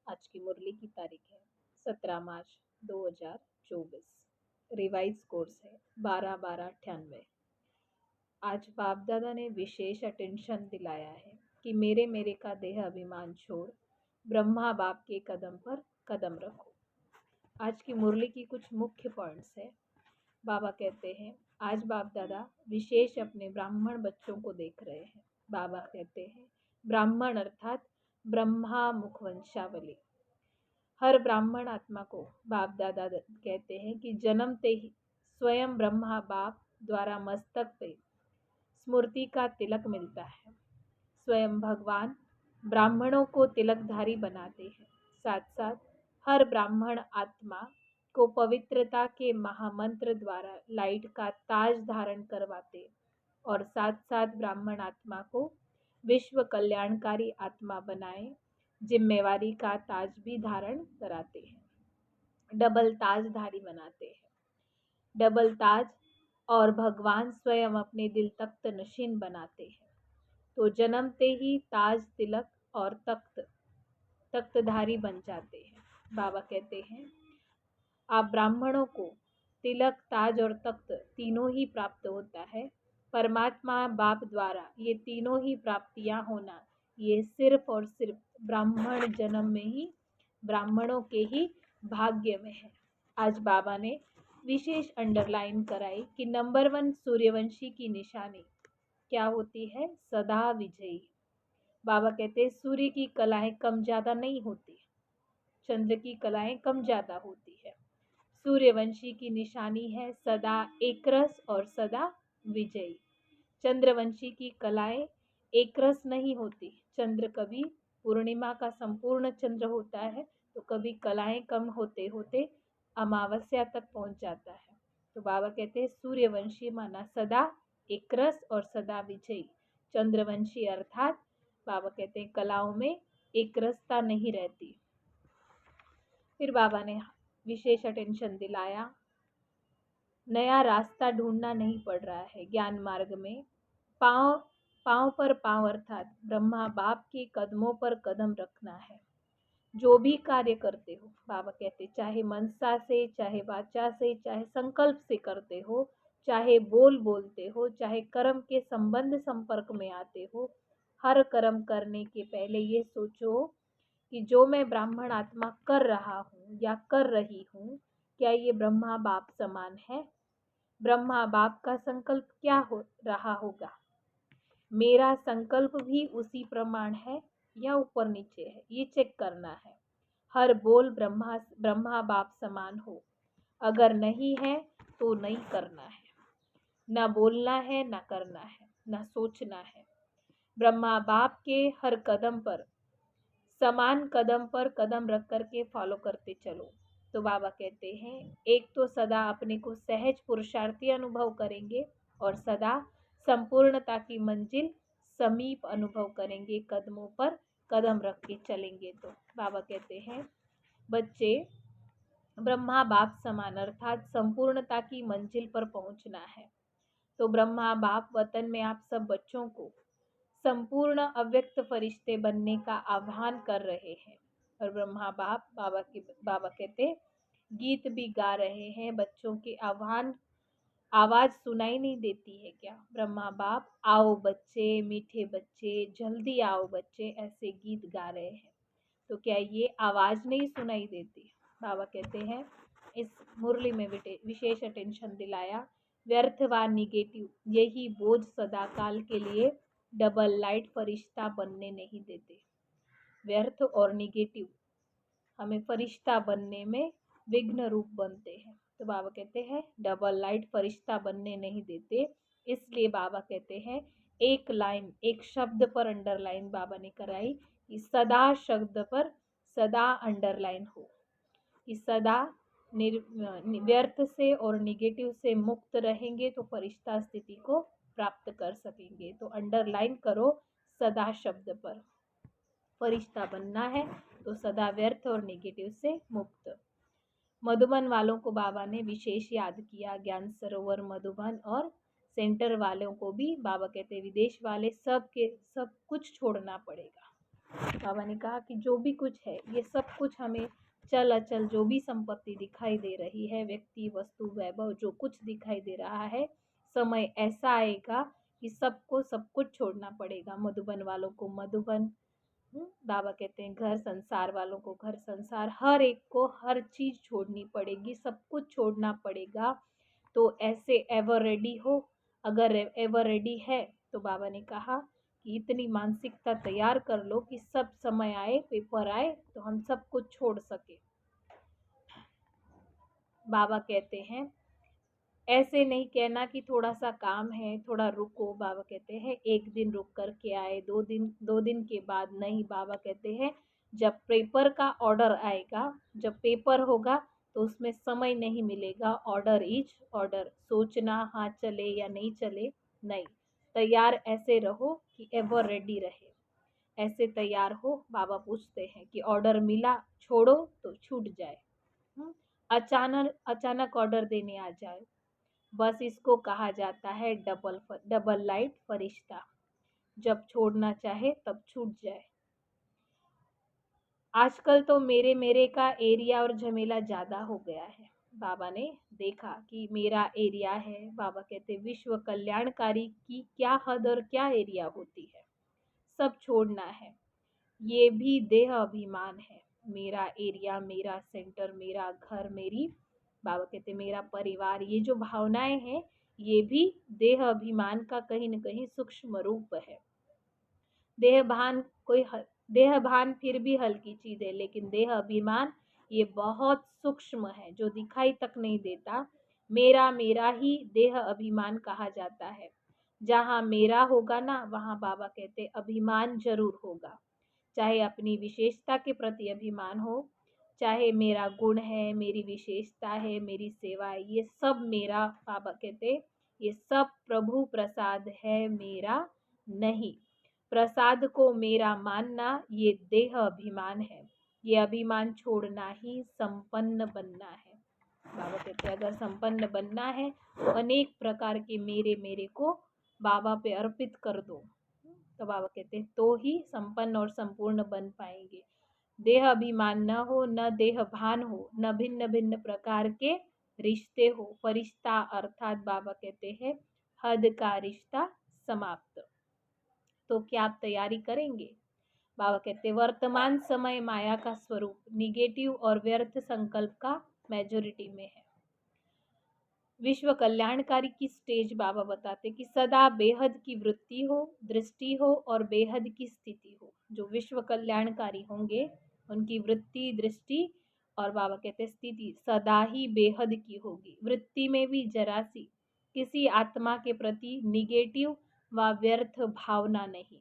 आज की मुरली की तारीख है 17 मार्च 2024। रिवाइज कोर्स है 12/12/98। आज बाप दादा ने विशेष अटेंशन दिलाया है कि मेरे मेरे का देह अभिमान छोड़ ब्रह्मा बाप के कदम पर कदम रखो। आज की मुरली की कुछ मुख्य पॉइंट्स है। बाबा कहते हैं आज बाप दादा विशेष अपने ब्राह्मण बच्चों को देख रहे हैं। बाबा कहते हैं ब्राह्मण अर्थात ब्रह्मा मुखवंशावली। हर ब्राह्मण आत्मा को बाप दादा कहते हैं कि जन्मते ही स्वयं ब्रह्मा बाप द्वारा मस्तक पे स्मृति का तिलक मिलता है। स्वयं भगवान ब्राह्मणों को तिलकधारी बनाते हैं। साथ साथ हर ब्राह्मण आत्मा को पवित्रता के महामंत्र द्वारा लाइट का ताज धारण करवाते और साथ साथ ब्राह्मण आत्मा को विश्व कल्याणकारी आत्मा बनाए जिम्मेवारी का ताज भी धारण कराते हैं। डबल ताजधारी बनाते हैं। डबल ताज और भगवान स्वयं अपने दिल तख्त नशीन बनाते हैं। तो जन्मते ही ताज तिलक और तख्तधारी बन जाते हैं। बाबा कहते हैं आप ब्राह्मणों को तिलक ताज और तख्त तीनों ही प्राप्त होता है। परमात्मा बाप द्वारा ये तीनों ही प्राप्तियां होना ये सिर्फ और सिर्फ ब्राह्मण जन्म में ही ब्राह्मणों के ही भाग्य में है। आज बाबा ने विशेष अंडरलाइन कराई कि नंबर 1 सूर्यवंशी की निशानी क्या होती है? सदा विजयी। बाबा कहते हैं सूर्य की कलाएं कम ज्यादा नहीं होती, चंद्र की कलाएं कम ज्यादा होती है। सूर्यवंशी की निशानी है सदा एकरस और सदा विजयी। चंद्रवंशी की कलाएं एकरस नहीं होती। चंद्र कभी पूर्णिमा का संपूर्ण चंद्र होता है तो कभी कलाएं कम होते होते अमावस्या तक पहुंच जाता है। तो बाबा कहते हैं सूर्यवंशी माना सदा एकरस और सदा विजयी। चंद्रवंशी अर्थात बाबा कहते हैं कलाओं में एकरसता नहीं रहती। फिर बाबा ने विशेष अटेंशन दिलाया नया रास्ता ढूंढना नहीं पड़ रहा है ज्ञान मार्ग में। पांव पांव पर पांव अर्थात ब्रह्मा बाप के कदमों पर कदम रखना है। जो भी कार्य करते हो बाबा कहते चाहे मनसा से, चाहे वाचा से, चाहे संकल्प से करते हो, चाहे बोलते हो, चाहे कर्म के संबंध संपर्क में आते हो, हर कर्म करने के पहले ये सोचो कि जो मैं ब्राह्मण आत्मा कर रहा हूँ या कर रही हूँ क्या ये ब्रह्मा बाप समान है? ब्रह्मा बाप का संकल्प क्या हो रहा होगा? मेरा संकल्प भी उसी प्रमाण है या ऊपर नीचे है? ये चेक करना है। हर बोल ब्रह्मा बाप समान हो। अगर नहीं है तो नहीं करना है। ना बोलना है, ना करना है, ना सोचना है। ब्रह्मा बाप के हर कदम पर समान कदम पर कदम रख करके फॉलो करते चलो। तो बाबा कहते हैं एक तो सदा अपने को सहज पुरुषार्थी अनुभव करेंगे और सदा संपूर्णता की मंजिल समीप अनुभव करेंगे। कदमों पर कदम रख के चलेंगे तो बाबा कहते हैं बच्चे ब्रह्मा बाप समान अर्थात संपूर्णता की मंजिल पर पहुंचना है। तो ब्रह्मा बाप वतन में आप सब बच्चों को संपूर्ण अव्यक्त फरिश्ते बनने का आह्वान कर रहे हैं। और ब्रह्मा बाप बाबा कहते गीत भी गा रहे हैं। बच्चों के आह्वान आवाज सुनाई नहीं देती है क्या? ब्रह्मा बाप आओ बच्चे, मीठे बच्चे, जल्दी आओ बच्चे, ऐसे गीत गा रहे हैं। तो क्या ये आवाज नहीं सुनाई देती? बाबा कहते हैं इस मुरली में विशेष अटेंशन दिलाया व्यर्थ व निगेटिव यही बोझ सदाकाल के लिए डबल लाइट फरिश्ता बनने नहीं देते। व्यर्थ और निगेटिव हमें फरिश्ता बनने में विघ्न रूप बनते हैं। तो बाबा कहते हैं डबल लाइट फरिश्ता बनने नहीं देते। इसलिए बाबा कहते हैं एक लाइन, एक शब्द पर अंडरलाइन बाबा ने कराई कि सदा शब्द पर सदा अंडरलाइन हो कि सदा व्यर्थ से और निगेटिव से मुक्त रहेंगे तो फरिश्ता स्थिति को प्राप्त कर सकेंगे। तो अंडरलाइन करो सदा शब्द पर। फरिश्ता बनना है तो सदा व्यर्थ और निगेटिव से मुक्त। मधुबन वालों को बाबा ने विशेष याद किया। ज्ञान सरोवर मधुबन और सेंटर वालों को भी बाबा कहते विदेश वाले सब कुछ छोड़ना पड़ेगा। बाबा ने कहा कि जो भी कुछ है ये सब कुछ हमें चल अचल जो भी संपत्ति दिखाई दे रही है, व्यक्ति वस्तु वैभव जो कुछ दिखाई दे रहा है, समय ऐसा आएगा कि सबको सब कुछ छोड़ना पड़ेगा। मधुबन वालों को मधुबन, बाबा कहते हैं घर संसार वालों को घर संसार, हर एक को हर चीज छोड़नी पड़ेगी, सब कुछ छोड़ना पड़ेगा। तो ऐसे एवर रेडी हो। अगर एवर रेडी है तो बाबा ने कहा कि इतनी मानसिकता तैयार कर लो कि सब समय आए, पेपर आए तो हम सब कुछ छोड़ सके। बाबा कहते हैं ऐसे नहीं कहना कि थोड़ा सा काम है, थोड़ा रुको। बाबा कहते हैं एक दिन रुक कर के आए, 2 दिन के बाद नहीं। बाबा कहते हैं जब पेपर का ऑर्डर आएगा, जब पेपर होगा तो उसमें समय नहीं मिलेगा। Order is order. सोचना हाँ चले या नहीं चले, नहीं। तैयार ऐसे रहो कि एवर रेडी रहे, ऐसे तैयार हो। बाबा पूछते हैं कि ऑर्डर मिला, छोड़ो तो छूट जाए। अचानक अचानक ऑर्डर देने आ जाए, बस इसको कहा जाता है डबल लाइट फरिश्ता। जब छोड़ना चाहे तब छूट जाए। आजकल तो मेरे मेरे का एरिया और झमेला ज्यादा हो गया है। बाबा ने देखा कि मेरा एरिया है। बाबा कहते विश्व कल्याणकारी की क्या हद और क्या एरिया होती है। सब छोड़ना है। ये भी देह अभिमान है। मेरा एरिया, मेरा सेंटर, मेरा घर, मेरी, बाबा कहते मेरा परिवार, ये जो भावनाएं हैं ये भी देह अभिमान का कहीं न कहीं सूक्ष्म रूप है। देह भान फिर भी हल्की चीज है, लेकिन देह अभिमान ये बहुत सूक्ष्म है जो दिखाई तक नहीं देता। मेरा मेरा ही देह अभिमान कहा जाता है। जहाँ मेरा होगा ना, वहाँ बाबा कहते अभिमान जरूर होगा। चाहे अपनी विशेषता के प्रति अभिमान हो, चाहे मेरा गुण है, मेरी विशेषता है, मेरी सेवा है, ये सब मेरा। बाबा कहते ये सब प्रभु प्रसाद है, मेरा नहीं। प्रसाद को मेरा मानना ये देह अभिमान है। ये अभिमान छोड़ना ही संपन्न बनना है। बाबा कहते अगर संपन्न बनना है तो अनेक प्रकार के मेरे मेरे को बाबा पे अर्पित कर दो। तो बाबा कहते हैं तो ही संपन्न और संपूर्ण बन पाएंगे। देह अभिमान न हो, न देह भान हो, न भिन्न भिन्न प्रकार के रिश्ते हो। फरिश्ता अर्थात बाबा कहते हैं हद का रिश्ता समाप्त। तो क्या आप तैयारी करेंगे? बाबा कहते वर्तमान समय माया का स्वरूप निगेटिव और व्यर्थ संकल्प का मेजोरिटी में है। विश्व कल्याणकारी की स्टेज बाबा बताते कि सदा बेहद की वृत्ति हो, दृष्टि हो और बेहद की स्थिति हो। जो विश्व कल्याणकारी होंगे उनकी वृत्ति, दृष्टि और बाबा कहते स्थिति सदा ही बेहद की होगी। वृत्ति में भी जरा सी किसी आत्मा के प्रति निगेटिव व व्यर्थ भावना नहीं।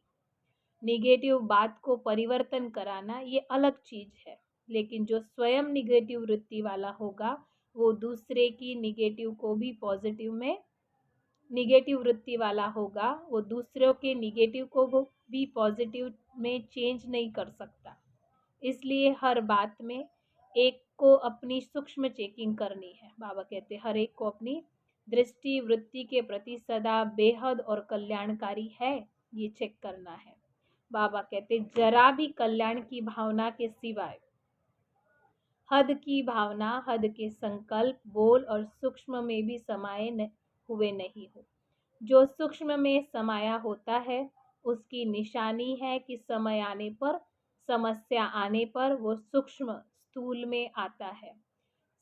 निगेटिव बात को परिवर्तन कराना ये अलग चीज है, लेकिन जो स्वयं निगेटिव वृत्ति वाला होगा वो दूसरे की निगेटिव को भी पॉजिटिव में, निगेटिव वृत्ति वाला होगा वो दूसरों के निगेटिव को भी पॉजिटिव में चेंज नहीं कर सकता। इसलिए हर बात में एक को अपनी सूक्ष्म चेकिंग करनी है। बाबा कहते हर एक को अपनी दृष्टि वृत्ति के प्रति सदा बेहद और कल्याणकारी है ये चेक करना है। बाबा कहते जरा भी कल्याण की भावना के सिवाय हद की भावना, हद के संकल्प, बोल और सूक्ष्म में भी समाये हुए नहीं हो। जो सूक्ष्म में समाया होता है उसकी निशानी है कि समय आने पर, समस्या आने पर वो सूक्ष्म स्थूल में आता है।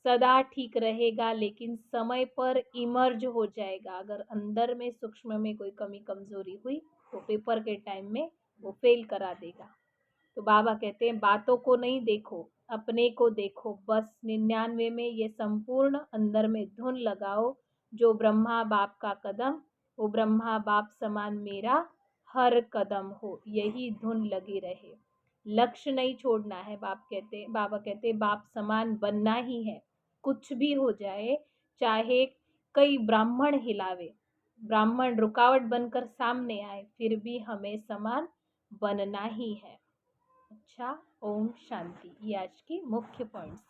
सदा ठीक रहेगा लेकिन समय पर इमर्ज हो जाएगा। अगर अंदर में सूक्ष्म में कोई कमी कमजोरी हुई तो पेपर के टाइम में वो फेल करा देगा। तो बाबा कहते हैं बातों को नहीं देखो, अपने को देखो। बस 99 में ये संपूर्ण अंदर में धुन लगाओ। जो ब्रह्मा बाप का कदम वो ब्रह्मा बाप समान मेरा हर कदम हो, यही धुन लगी रहे। लक्ष्य नहीं छोड़ना है। बाबा कहते बाप समान बनना ही है। कुछ भी हो जाए, चाहे कई ब्राह्मण हिलावे, ब्राह्मण रुकावट बनकर सामने आए, फिर भी हमें समान बनना ही है। अच्छा, ओम शांति। ये आज की मुख्य पॉइंट्स।